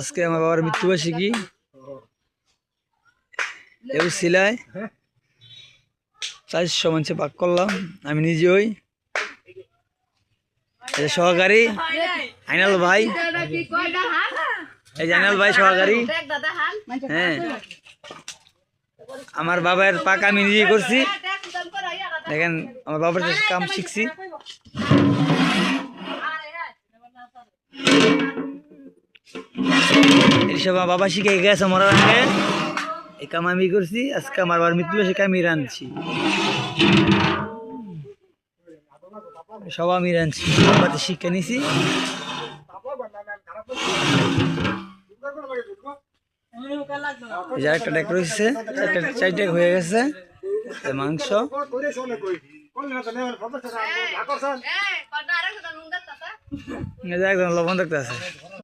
আজকে আমার বাবার মৃত্যুবার্ষিকী এও সিলাই 400 মানুষে পাক করলাম, আমি নিজে হই সহকারী আইনাল ভাই, এই যে আইনাল ভাই সহকারী। হ্যাঁ, আমার বাবার পাক আমি নিজেই করছি, দেখেন আমার বাবার কাম শিখছি। এইসব আমার বাবা শিখে গেছে মরার আগে, এই কাম আমি করছি। আজকে আমার বাবার মৃত্যুবার্ষিকী আমি রাঁধছি, সব আমি রাঁধছি, বাবাতে শিক্ষা নিছি। একটা ডেক রয়েছে, 4 হয়ে গেছে মাংস। একদম লবণ দেখতে আছে।